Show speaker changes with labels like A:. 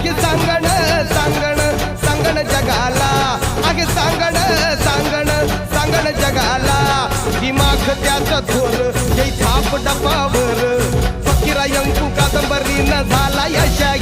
A: आगे सांगण सांगण सांगण जगाला, आगे सांगण सांगण सांगण जगाला, दिमाग त्याचं थोर जै थाप डपावर, फकीरा यंकू कादंबरीनं झाला यशा